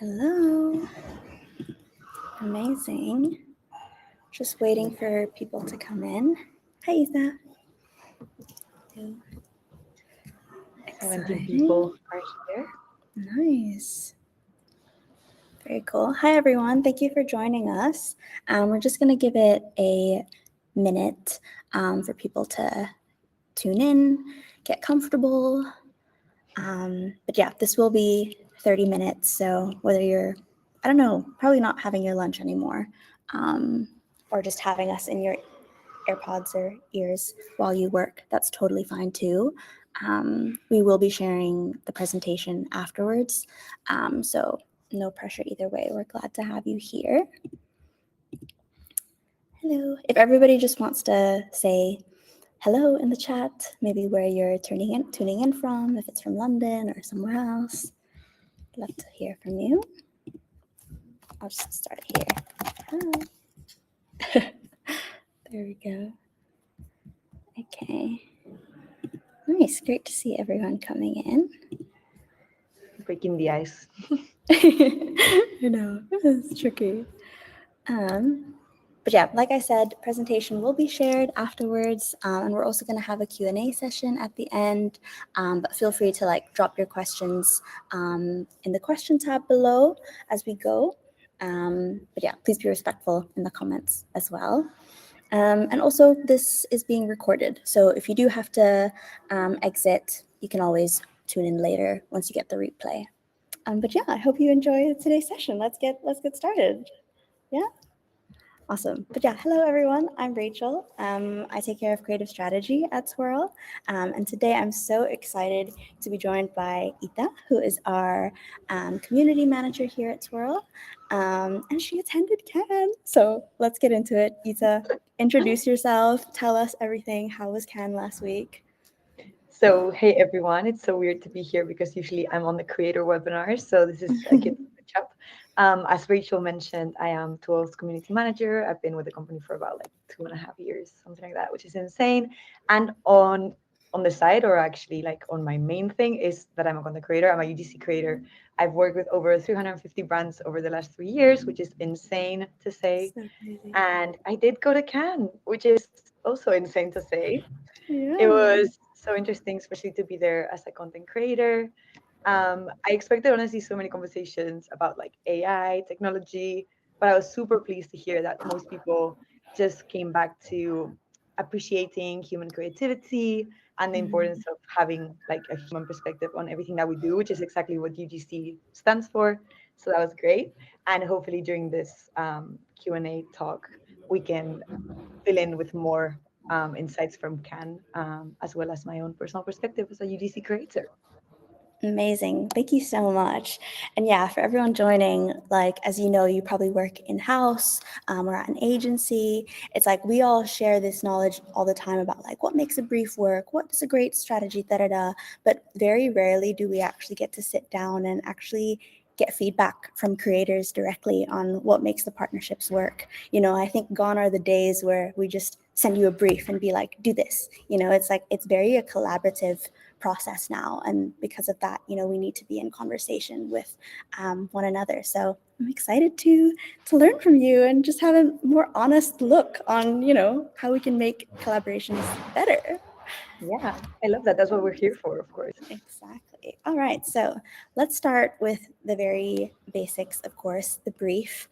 Hello. Amazing. Just waiting for people to come in. Hi, Isa. 17 people are here. Nice. Very cool. Hi, everyone. Thank you for joining us. We're just going to give it a minute for people to tune in, get comfortable. But yeah, this will be 30 minutes. So whether you're, I don't know, probably not having your lunch anymore, or just having us in your AirPods or ears while you work, that's totally fine too. We will be sharing the presentation afterwards. So no pressure either way. We're glad to have you here. Hello. If everybody just wants to say hello in the chat, maybe where you're tuning in from, if it's from London or somewhere else, I'd love to hear from you. I'll just start here. Hi. There we go. Okay. Nice. Great to see everyone coming in. Breaking the ice. I know. It's tricky. But yeah, like I said, presentation will be shared afterwards, and we're also going to have a Q&A session at the end. But feel free to drop your questions in the question tab below as we go. But yeah, please be respectful in the comments as well. And also, this is being recorded, so if you do have to exit, you can always tune in later once you get the replay. But yeah, I hope you enjoy today's session. Let's get started. Yeah. Awesome. But yeah, hello everyone. I'm Rachel. I take care of creative strategy at Twirl. And today I'm so excited to be joined by Ita, who is our community manager here at Twirl. And she attended Cannes. So let's get into it. Ita, introduce yourself. Tell us everything. How was Cannes last week? So, hey everyone, it's so weird to be here because usually I'm on the creator webinar. So this is a good catch up. As Rachel mentioned, I am Twirl's community manager. I've been with the company for about 2.5 years, something like that, which is insane. And on the side, or actually on my main thing, is that I'm a content creator. I'm a UGC creator. I've worked with over 350 brands over the last 3 years, which is insane to say. So crazy. And I did go to Cannes, which is also insane to say. Yeah. It was so interesting, especially to be there as a content creator. I expected honestly so many conversations about AI, technology, but I was super pleased to hear that most people just came back to appreciating human creativity and the importance of having a human perspective on everything that we do, which is exactly what UGC stands for. So that was great. And hopefully during this Q&A talk, we can fill in with more insights from Can, as well as my own personal perspective as a UGC creator. Amazing. Thank you so much. And yeah, for everyone joining, as you know, you probably work in-house or at an agency. It's we all share this knowledge all the time about what makes a brief work, what is a great strategy, da-da-da. But very rarely do we actually get to sit down and actually get feedback from creators directly on what makes the partnerships work. I think gone are the days where we just send you a brief and be like, do this. It's very a collaborative process now, and because of that, we need to be in conversation with one another. So I'm excited to learn from you and just have a more honest look on how we can make collaborations better. Yeah, I love that. That's what we're here for, of course. Exactly. All right, so let's start with the very basics, of course, the brief.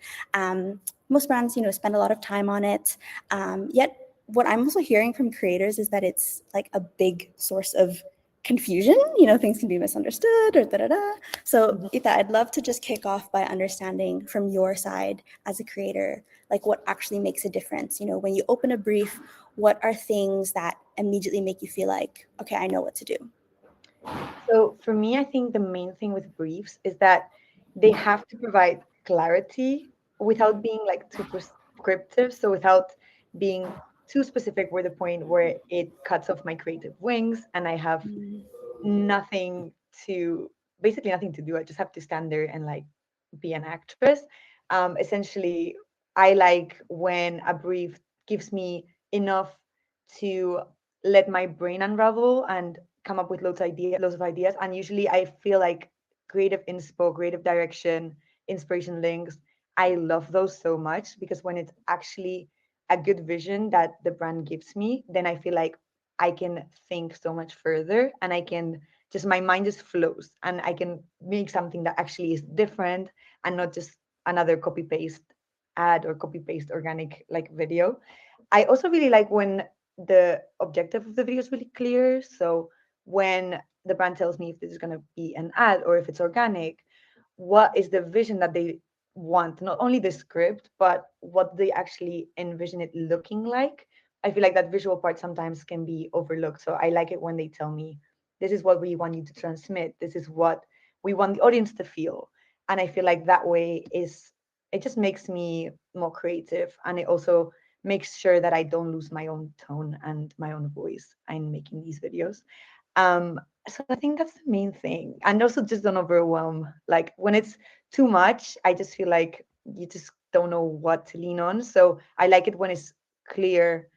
Most brands spend a lot of time on it, yet what I'm also hearing from creators is that it's a big source of confusion. Things can be misunderstood or da-da-da. So Ita, I'd love to just kick off by understanding from your side as a creator, what actually makes a difference. When you open a brief, what are things that immediately make you feel like, okay, I know what to do? So for me, I think the main thing with briefs is that they have to provide clarity without being too prescriptive. So without being too specific, where the point where it cuts off my creative wings and I have nothing to basically nothing to do. I just have to stand there and be an actress. Essentially, I like when a brief gives me enough to let my brain unravel and come up with loads of ideas. And usually I feel like creative inspo, creative direction inspiration links. I love those so much because when it's actually a good vision that the brand gives me, then I feel like I can think so much further, and I can just, my mind just flows, and I can make something that actually is different and not just another copy paste ad or copy paste organic like video. I also really like when the objective of the video is really clear. So when the brand tells me if this is going to be an ad or if it's organic, what is the vision that they want, not only the script, but what they actually envision it looking like. I feel like that visual part sometimes can be overlooked. So I like it when they tell me, this is what we want you to transmit. This is what we want the audience to feel. And I feel like that way is, it just makes me more creative. And it also makes sure that I don't lose my own tone and my own voice in making these videos. So I think that's the main thing. And also just don't overwhelm. Like when it's too much, I just feel like you just don't know what to lean on. So I like it when it's clear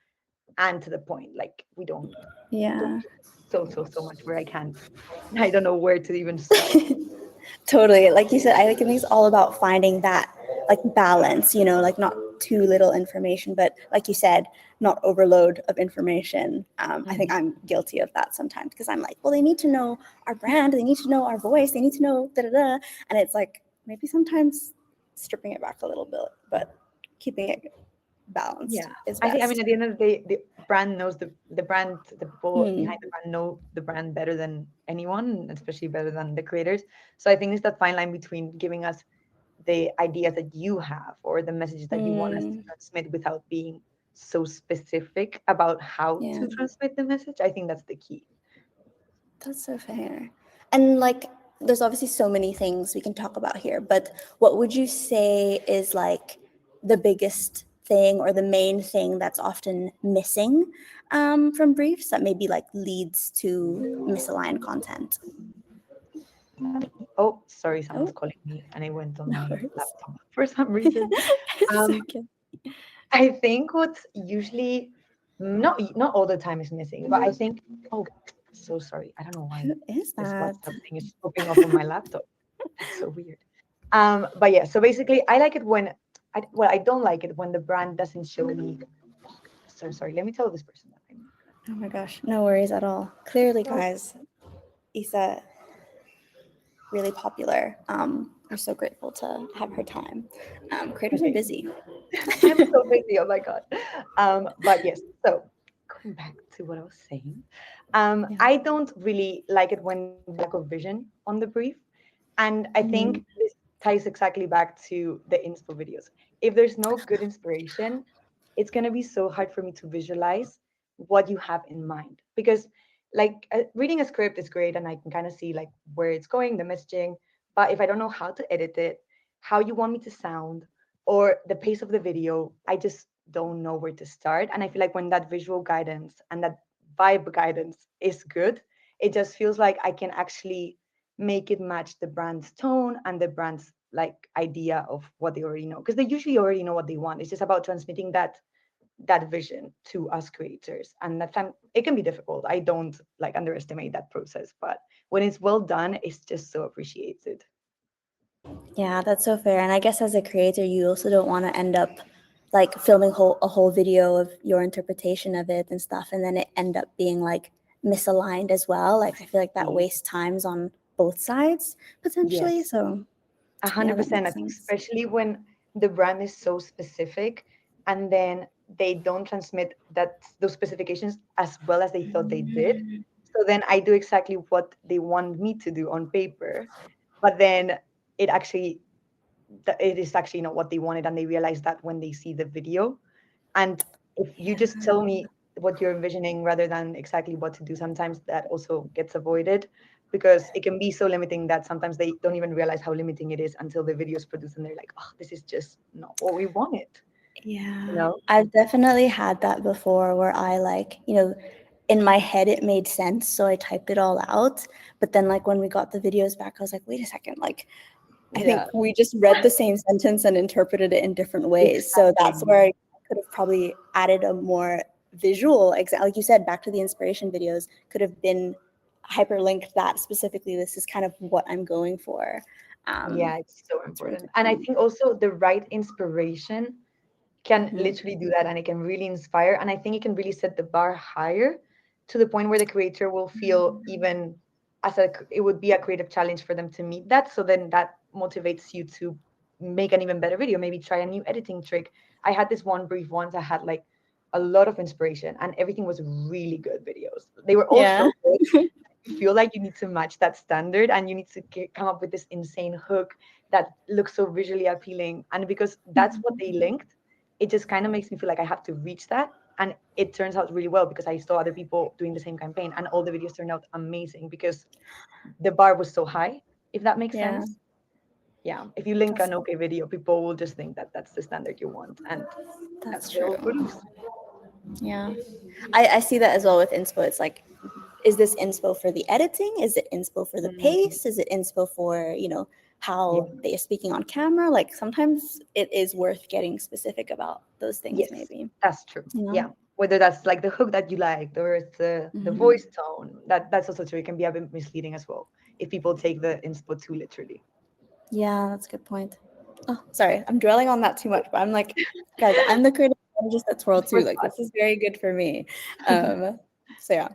and to the point. Like we don't do Yeah. so much where I can't. I don't know where to even start. Totally. Like you said, I think it's all about finding that like balance, like not too little information, but like you said, not overload of information. I think Mhm. I'm guilty of that sometimes because I'm like, well, they need to know our brand, they need to know our voice, they need to know da da da. And it's like maybe sometimes stripping it back a little bit, but keeping it balanced Yeah, is I think. I mean, best. at the end of the day, the brand knows the brand. The people behind Mm, the brand know the brand better than anyone, especially better than the creators. So I think it's that fine line between giving us the ideas that you have or the messages that you want us to mm, transmit without being so specific about how yeah. to transmit the message. I think that's the key. That's so fair. And like, there's obviously so many things we can talk about here, but what would you say is like the biggest thing or the main thing that's often missing from briefs that maybe like leads to misaligned content? Oh, sorry, someone's Oh, calling me, and I went on no my worries. laptop for some reason. It's Um, okay. I think what's usually not all the time is missing, but I think, oh, so sorry. I don't know why Who is this that? WhatsApp thing is popping up on my laptop. That's so weird. But yeah, so basically I like it when I don't like it when the brand doesn't show me. So sorry, let me tell this person that I'm Oh my gosh, no worries at all. Clearly, guys, Isa really popular. We're so grateful to have her time. Creators are okay. busy. I'm so busy. Oh my god. But yes, so going back to what I was saying, Yeah. I don't really like it when there's lack of vision on the brief. And I think Mm, this ties exactly back to the inspo videos. If there's no good inspiration, it's going to be so hard for me to visualize what you have in mind. Because, like, reading a script is great and I can kind of see, like, where it's going, the messaging. But if I don't know how to edit it, how you want me to sound, or the pace of the video, I just don't know where to start. And I feel like when that visual guidance and that vibe guidance is good, it just feels like I can actually make it match the brand's tone and the brand's like idea of what they already know, because they usually already know what they want. It's just about transmitting that vision to us creators, and that time it can be difficult. I don't like underestimate that process, but when it's well done, it's just so appreciated. yeah, that's so fair. And I guess as a creator, you also don't want to end up like filming a whole video of your interpretation of it and stuff, and then it end up being like misaligned as well. Like I feel like that Exactly. wastes times on both sides potentially. Yes. So A yeah, hundred that percent. I makes think sense. especially when the brand is so specific and then they don't transmit that those specifications as well as they thought they did. So then I do exactly what they want me to do on paper, but then it actually it is actually not what they wanted, and they realize that when they see the video. And if you just tell me what you're envisioning rather than exactly what to do, sometimes that also gets avoided because it can be so limiting that sometimes they don't even realize how limiting it is until the video is produced and they're like, oh, this is just not what we wanted, you Yeah, know? I've definitely had that before where I like, in my head it made sense, so I typed it all out. But then like when we got the videos back, I was like, wait a second, like I Yeah, think we just read the same sentence and interpreted it in different ways. So that's exactly. where I could have probably added a more visual example. Like you said, back to the inspiration videos, could have been hyperlinked that specifically. This is kind of what I'm going for. Yeah, it's so It's really important. And I different. think also the right inspiration can Mhm. literally do that, and it can really inspire. And I think it can really set the bar higher to the point where the creator will feel even as it would be a creative challenge for them to meet that. So then that motivates you to make an even better video, maybe try a new editing trick. I had this one brief once, I had like a lot of inspiration and everything was really good videos. They were all Yeah. so good. You feel like you need to match that standard and you need to come up with this insane hook that looks so visually appealing. And because that's what they linked, it just kind of makes me feel like I have to reach that. And it turns out really well because I saw other people doing the same campaign and all the videos turned out amazing because the bar was so high, if that makes Yeah. sense. Yeah. If you link That's an okay video, people will just think that that's the standard you want. And that's that's what they will true. produce. Yeah. I see that as well with inspo. It's like, is this inspo for the editing? Is it inspo for the Mm, pace? Is it inspo for, yeah. how they are speaking on camera? Like sometimes it is worth getting specific about those things, Yes, maybe. that's true. You know? Yeah. Whether that's like the hook that you like, or it's the Mhm. voice tone, that's also true. It can be a bit misleading as well if people take the inspo too literally. Yeah, that's a good point. Oh, sorry, I'm dwelling on that too much, but I'm like, guys, I'm the creative strategist at Twirl The too. first Like, part. this is very good for me. So yeah.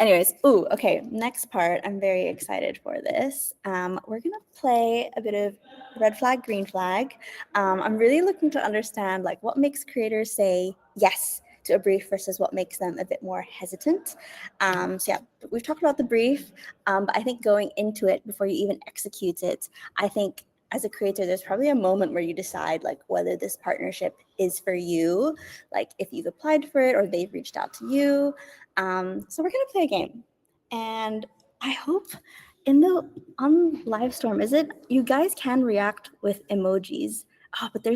Anyways, ooh, okay. Next part, I'm very excited for this. We're gonna play a bit of red flag, green flag. I'm really looking to understand like what makes creators say yes to a brief versus what makes them a bit more hesitant. So yeah, we've talked about the brief, but I think going into it before you even execute it, I think as a creator, there's probably a moment where you decide like whether this partnership is for you, like if you've applied for it or they've reached out to you. So we're gonna play a game, and I hope in the on Livestorm, is it you guys can react with emojis? Oh, but Yeah.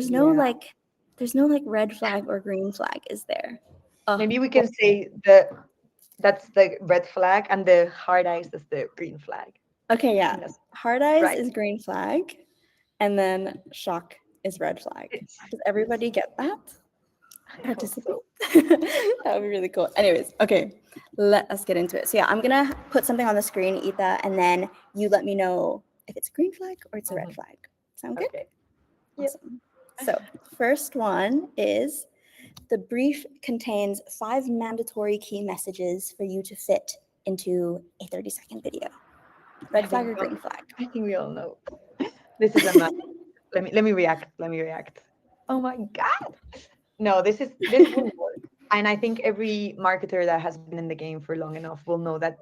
there's no like red flag or green flag, is there? Oh, Maybe we well, can say that's the red flag and the hard eyes is the green flag. okay, I yeah. think that's Hard eyes right. is green flag, and then shock is red flag. It's Does yes. everybody get that? I hope Participate. so. That would be really cool. Anyways, okay, let us get into it. So yeah, I'm gonna put something on the screen, Etha, and then you let me know if it's a green flag or it's a red Mhm. flag. Sound good? Okay. Yep. Awesome. So first one is the brief contains 5 mandatory key messages for you to fit into a 30-second video. I Red flag think or green flag? I think we all know. This is a mess. Let me react. Let me react. Oh my god. No, this wouldn't work. And I think every marketer that has been in the game for long enough will know that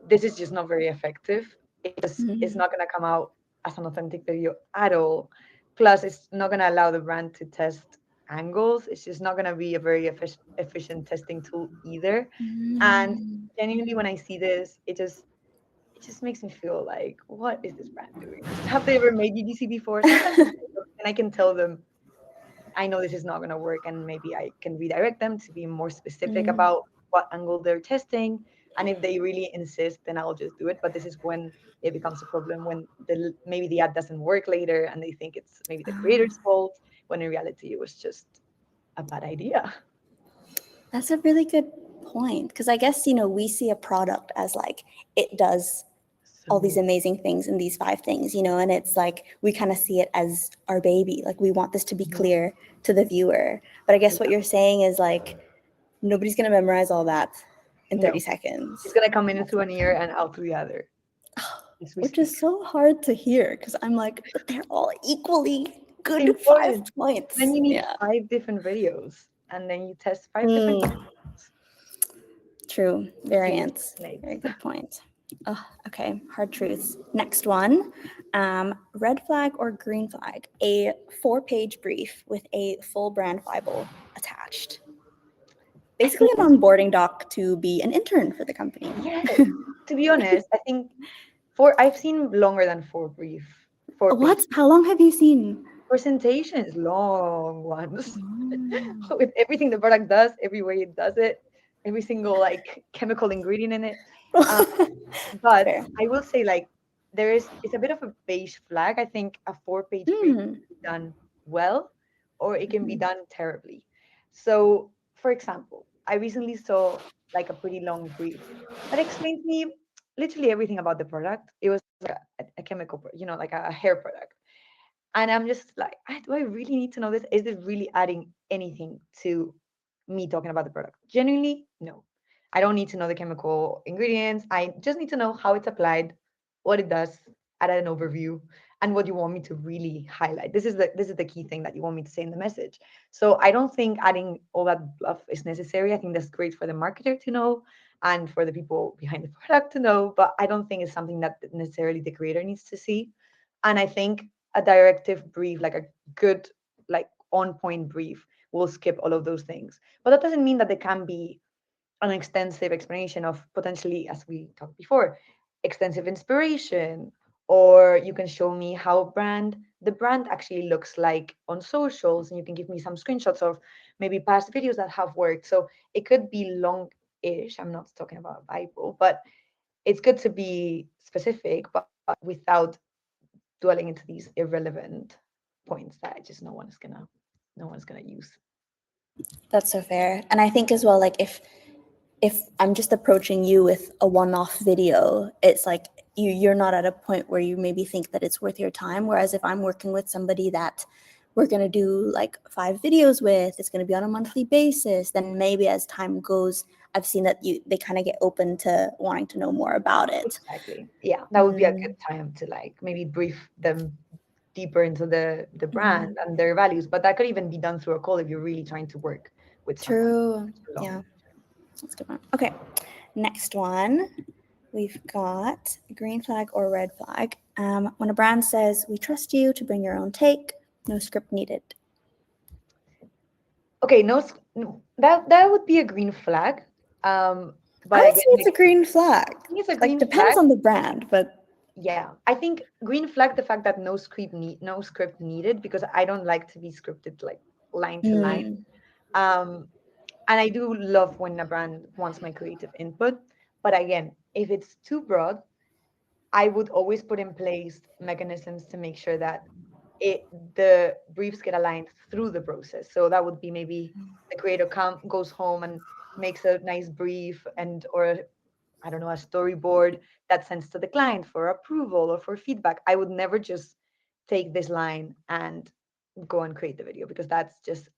this is just not very effective. It's Mhm. not gonna come out as an authentic video at all. Plus, it's not gonna allow the brand to test angles. It's just not gonna be a very efficient testing tool either. And Mm. genuinely, when I see this, it just makes me feel like, what is this brand doing? Have they ever made UGC before? Sometimes I look and I can tell them, I know this is not going to work, and maybe I can redirect them to be more specific Mm. about what angle they're testing. And if they really insist, then I'll just do it. But this is when it becomes a problem, when maybe the ad doesn't work later and they think it's maybe the creator's Ah. fault, when in reality it was just a bad idea. That's a really good point because I guess we see a product as like it does all these So amazing things and these 5 things, and it's like we kind of see it as our baby. Like we want this to be mhm, clear to the viewer. But I guess what yeah, you're saying is like nobody's gonna memorize all that in 30 no, it's seconds. going to come in That's through an ear and out through the other as we which is speak. so hard to hear because I'm like, but they're all equally good five Important. Then points. you need Yeah. 5 different videos, and then you test 5 different Mm, campaigns. true. See, Variants. snakes. Very good point. Oh, okay. Hard truths. Next one. Red flag or green flag? A 4-page brief with a full brand Bible attached. I Basically, think an onboarding doc to be an intern for the company. yes. To be honest, I think I've seen longer than four page What? How long have you seen? presentations, long ones Mm. with everything the product does, every way it does it, every single like chemical ingredient in it. Um, but Fair. I will say like it's a bit of a beige flag. I think a 4 page brief Mm. can be done well, or it can be Mhm. done terribly. So, for example, I recently saw like a pretty long brief that explained to me literally everything about the product. It was a chemical, like a hair product. And I'm just like, do I really need to know this? Is it really adding anything to me talking about the product? Genuinely, no. I don't need to know the chemical ingredients. I just need to know how it's applied, what it does, add an overview, and what you want me to really highlight. This is the key thing that you want me to say in the message. So I don't think adding all that fluff is necessary. I think that's great for the marketer to know and for the people behind the product to know, but I don't think it's something that necessarily the creator needs to see. And I think a directive brief, like a good, like on point brief, will skip all of those things. But that doesn't mean that there can be an extensive explanation of potentially, as we talked before, extensive inspiration, or you can show me how the brand actually looks like on socials, and you can give me some screenshots of maybe past videos that have worked. So it could be long-ish. I'm not talking about a Bible, but it's good to be specific, but without dwelling into these irrelevant points that just no one's gonna use. That's so fair. And I think as well, like if I'm just approaching you with a one-off video, it's like you're not at a point where you maybe think that it's worth your time. Whereas if I'm working with somebody that we're going to do like 5 videos with, it's going to be on a monthly basis, then maybe as time goes, I've seen that they kind of get open to wanting to know more about it. Exactly. Yeah, that would be a good time to like maybe brief them deeper into the brand and their values. But that could even be done through a call if you're really trying to work with someone True. for too long. Yeah, that's a good one. Okay, next one. We've got green flag or red flag. When a brand says, "We trust you to bring your own take, no script needed." Okay, no, that would be a green flag. I But would again, say it's like, a green flag. I think it's a Like, green depends flag. on the brand, but Yeah, I think green flag the fact that no script needed, because I don't like to be scripted like line to line. Um, and I do love when a brand wants my creative input. But again, if it's too broad, I would always put in place mechanisms to make sure that it the briefs get aligned through the process. So that would be maybe the creator goes home and makes a nice brief, and or I don't know, a storyboard that sends to the client for approval or for feedback. I would never just take this line and go and create the video, because that's just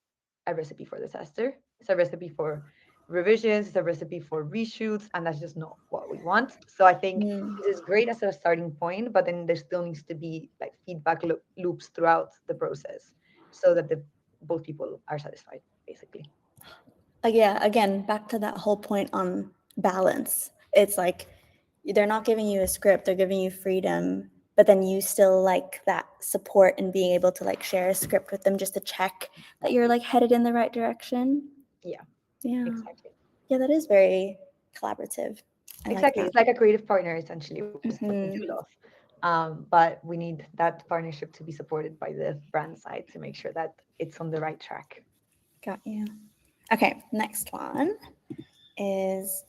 a recipe for disaster. It's a recipe for revisions, it's a recipe for reshoots, and that's just not what we want. So I think this is great as a starting point, but then there still needs to be like feedback loops throughout the process so that the both people are satisfied, basically. yeah, again, back to that whole point on balance. It's like they're not giving you a script, they're giving you freedom, but then you still like that support and being able to like share a script with them just to check that you're like headed in the right direction. Yeah, Yeah. exactly. Yeah, that is very collaborative. I like Exactly. that. It's like a creative partner, essentially, which is what we do Mm-hmm. love. But we need that partnership to be supported by the brand side to make sure that it's on the right track. Got you. Okay, next one is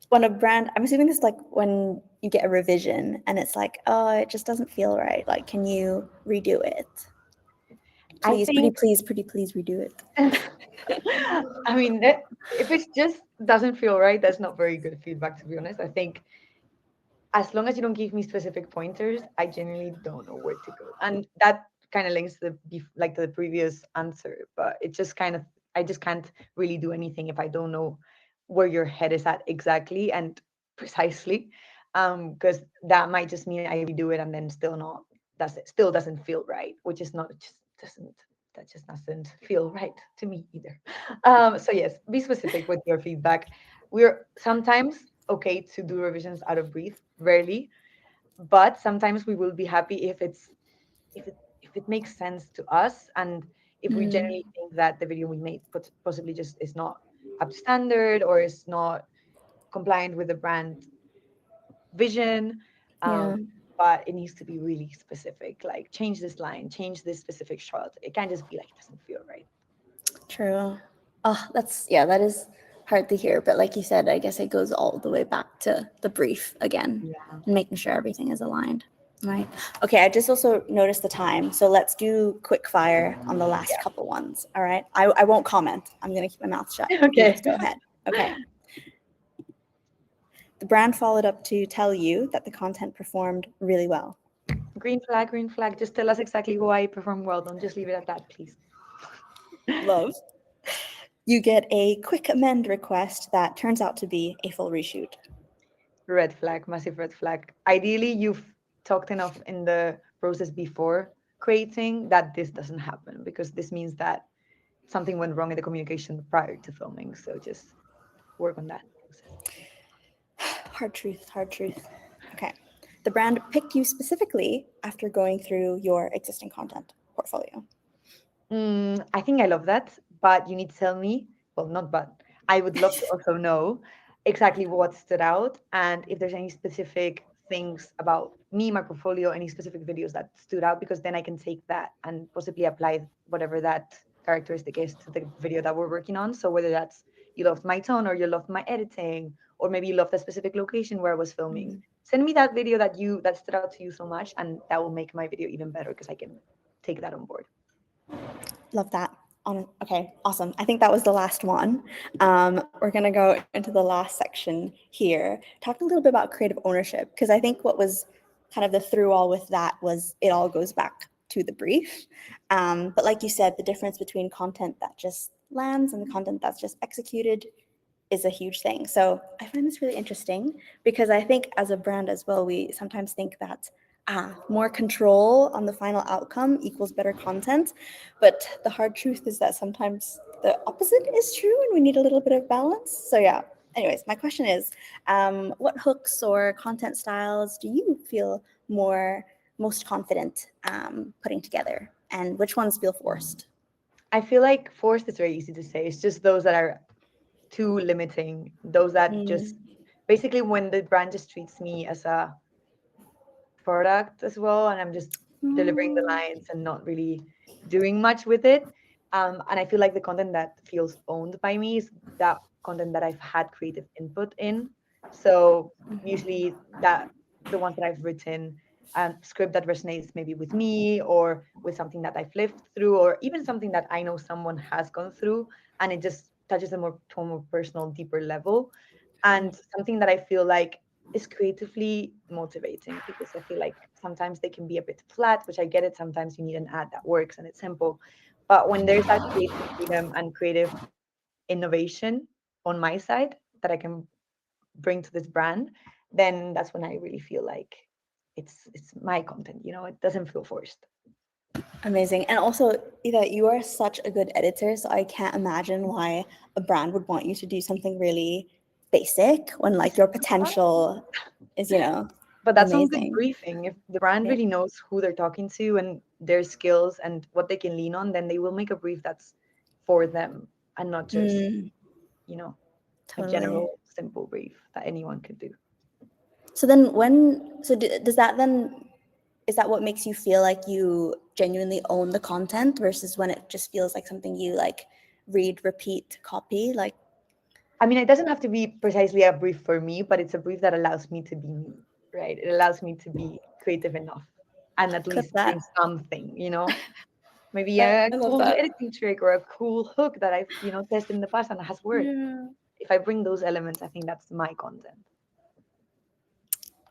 when a brand, I'm assuming this is like when you get a revision and it's like, oh, it just doesn't feel right. Like, can you redo it? I Please, pretty think, please, pretty please redo it. I mean, if it just doesn't feel right, that's not very good feedback, to be honest. I think as long as you don't give me specific pointers, I genuinely don't know where to go. And that kind of links to like to the previous answer, but it just kind of, I just can't really do anything if I don't know where your head is at exactly and precisely. Because that might just mean I redo it and then still doesn't feel right, which is not just doesn't that just doesn't feel right to me either. So yes, be specific with your feedback. We're sometimes okay to do revisions out of brief, rarely, but sometimes we will be happy if it makes sense to us, and if we generally think that the video we made possibly just is not up to standard or is not compliant with the brand vision. Yeah, But it needs to be really specific, like change this line, change this specific shot. It can't just be like it doesn't feel right. true. Oh, that is hard to hear. But like you said, I guess it goes all the way back to the brief again Yeah. and making sure everything is aligned. Right. Okay. I just also noticed the time. So let's do quick fire on the last couple ones. All right. I won't comment. I'm going to keep my mouth shut. You Okay. just go ahead. Okay. The brand followed up to tell you that the content performed really well. Green flag, green flag. Just tell us exactly why I perform well. Don't just leave it at that, please. Love. You get a quick amend request that turns out to be a full reshoot. Red flag, massive red flag. Ideally, you've talked enough in the process before creating that this doesn't happen, because this means that something went wrong in the communication prior to filming. So just work on that process. Hard truth, hard truth. Okay. The brand picked you specifically after going through your existing content portfolio. I think I love that, but you need to tell me, well, not but, I would love to also know exactly what stood out, and if there's any specific things about me, my portfolio, any specific videos that stood out, because then I can take that and possibly apply whatever that characteristic is to the video that we're working on. So whether that's you loved my tone, or you loved my editing, or maybe you loved a specific location where I was filming, send me that video that stood out to you so much, and that will make my video even better because I can take that on board. Love that. Okay, awesome. I think that was the last one. We're going to go into the last section here. Talk a little bit about creative ownership, because I think what was kind of the through all with that was it all goes back to the brief. But like you said, the difference between content that just lands and the content that's just executed is a huge thing. So I find this really interesting because I think as a brand as well, we sometimes think that more control on the final outcome equals better content. But the hard truth is that sometimes the opposite is true and we need a little bit of balance. So yeah, anyways, my question is, what hooks or content styles do you feel most confident putting together, and which ones feel forced? I feel like forced is very easy to say. It's just those that are too limiting, those that just basically when the brand just treats me as a product as well, and I'm just delivering the lines and not really doing much with it. And I feel like the content that feels owned by me is that content that I've had creative input in. So usually that the ones that I've written, script that resonates maybe with me or with something that I've lived through, or even something that I know someone has gone through, and it just touches a more to a more personal, deeper level, and something that I feel like is creatively motivating, because I feel like sometimes they can be a bit flat, which I get it. Sometimes you need an ad that works and it's simple. But when there's that creative freedom and creative innovation on my side that I can bring to this brand, then that's when I really feel like it's my content, it doesn't feel forced. Amazing. And also, Ida, you are such a good editor, so I can't imagine why a brand would want you to do something really basic when like your potential is, But that's on good amazing. briefing. If the brand Yeah. really knows who they're talking to and their skills and what they can lean on, then they will make a brief that's for them and not just, you know, a Totally. general simple brief that anyone could do. So then does that then, is that what makes you feel like you genuinely own the content versus when it just feels like something you like read, repeat, copy? Like, I mean, it doesn't have to be precisely a brief for me, but it's a brief that allows me to be me, right? It allows me to be creative enough and at clip least that. bring something. Maybe I a love cool that. editing trick or a cool hook that I've, tested in the past and has worked. Yeah. If I bring those elements, I think that's my content.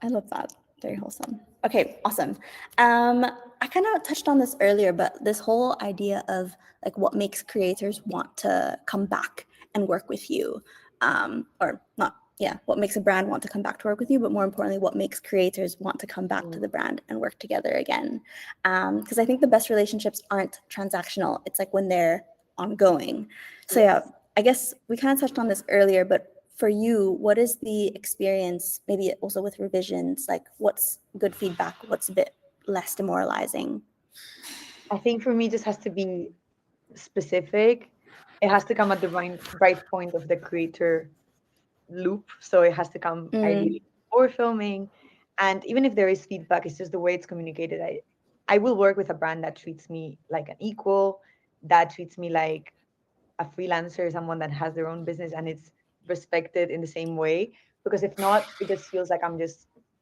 I love that. Very wholesome. Okay, awesome. I kind of touched on this earlier, but this whole idea of like what makes creators want to come back and work with you, or not, yeah, what makes a brand want to come back to work with you, but more importantly, what makes creators want to come back to the brand and work together again. Because I think the best relationships aren't transactional. It's like when they're ongoing. So yeah, Yes. I guess we kind of touched on this earlier, but for you, what is the experience, maybe also with revisions, like what's good feedback, what's a bit less demoralizing? I think for me, it just has to be specific. It has to come at the right point of the creator loop. So it has to come ideally before filming. And even if there is feedback, it's just the way it's communicated. I will work with a brand that treats me like an equal, that treats me like a freelancer, someone that has their own business and it's respected in the same way. Because if not, it just feels like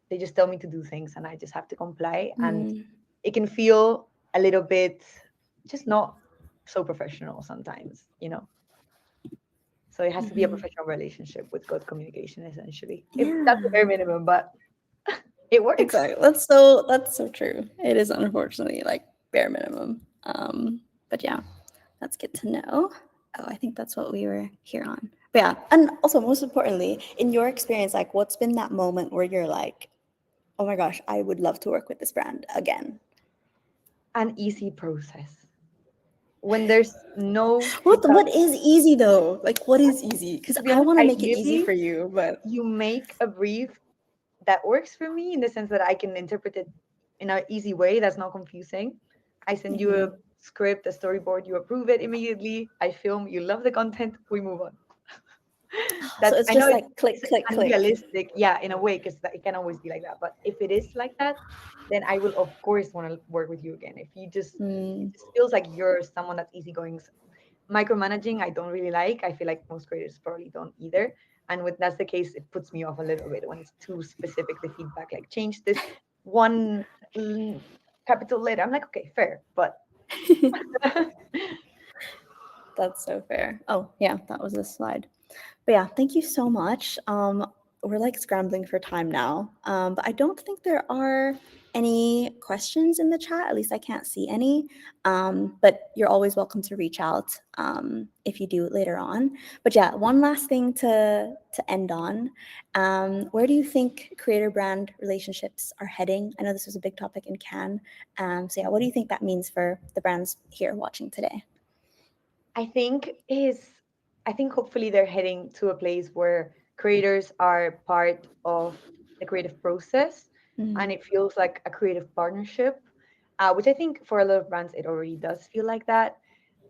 they just tell me to do things and I just have to comply. And it can feel a little bit just not so professional sometimes. So it has to be a Mhm. professional relationship with good communication, essentially. If that's the Yeah, bare minimum, but it works. exactly. That's so true. It is unfortunately like bare minimum. But yeah, that's good to know. Oh, I think that's what we were here on. But yeah, and also most importantly, in your experience, like what's been that moment where you're like, oh my gosh, I would love to work with this brand again? An easy process. When there's no What hiccups, is easy though? Like what is easy? Because to be I honest, want to make it easy ideally, for you, but you make a brief that works for me in the sense that I can interpret it in an easy way that's not confusing. I send you a Mhm. script, a storyboard, you approve it immediately. I film, you love the content, we move on. So That's it's I know just like click, it's click, click. unrealistic, yeah, in a way, because it can always be like that. But if it is like that, then I will of course want to work with you again. If you just it Mm. just feels like you're someone that's easygoing. Micromanaging, I don't really like. I feel like most creators probably don't either. And when that's the case, it puts me off a little bit when it's too specific. The feedback, like change this one capital letter. I'm like, okay, fair, but That's so fair. Oh, yeah, that was a slide. But yeah, thank you so much. We're like scrambling for time now, but I don't think there are any questions in the chat. At least I can't see any. But you're always welcome to reach out if you do later on. But yeah, one last thing to end on. Where do you think creator brand relationships are heading? I know this was a big topic in Cannes. So yeah, what do you think that means for the brands here watching today? I think is I think hopefully they're heading to a place where creators are part of the creative process and Mm, it feels like a creative partnership, which I think for a lot of brands it already does feel like that.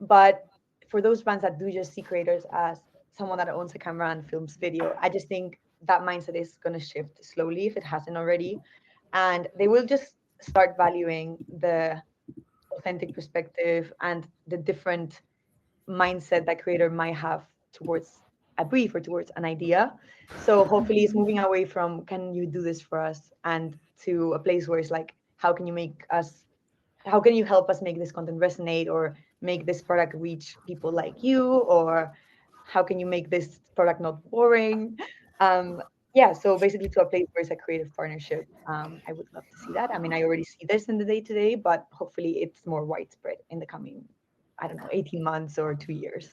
But for those brands that do just see creators as someone that owns a camera and films video, I just think that mindset is going to shift slowly if it hasn't already. And they will just start valuing the authentic perspective and the different mindset that creator might have towards a brief or towards an idea. So hopefully it's moving away from can you do this for us and to a place where it's like how can you help us make this content resonate or make this product reach people like you or how can you make this product not boring. um yeah, so basically to a place where it's a creative partnership. I would love to see that. I mean, I already see this in the day to day, but hopefully it's more widespread in the coming, I don't know, 18 months or 2 years.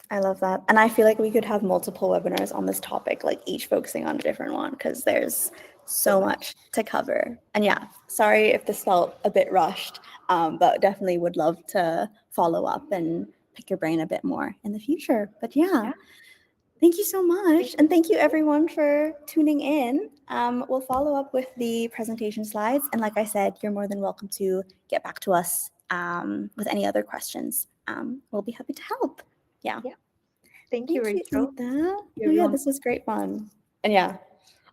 I love that. And I feel like we could have multiple webinars on this topic, like each focusing on a different one, because there's So so much. much to cover. And yeah, sorry if this felt a bit rushed, but definitely would love to follow up and pick your brain a bit more in the future. But yeah, Yeah. thank you so Thank much. you And so thank you much. everyone for tuning in. We'll follow up with the presentation slides. And like I said, you're more than welcome to get back to us with any other questions. We'll be happy to help. Yeah. Yeah. Thank you, Thank you, Rachel. Ida. Thank you, Oh yeah, everyone. this was great fun. And yeah,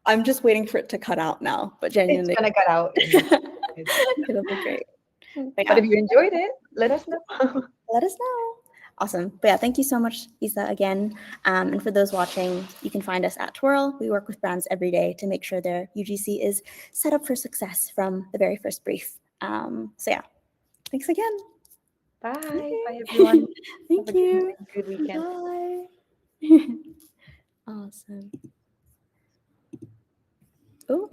I'm just waiting for it to cut out now, but It's genuinely, gonna cut out in a couple of minutes. it'll be great. But But yeah, if you enjoyed it, let us know. let us know. Awesome. But yeah, thank you so much, Isa, again. And for those watching, you can find us at Twirl. We work with brands every day to make sure their UGC is set up for success from the very first brief. So yeah, thanks again. Bye. Bye, Okay. everyone. Have a Thank good you. morning, good weekend. Bye. Awesome. Oh,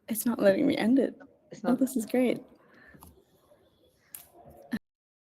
it's not letting me end it. It's Oh, not this is great.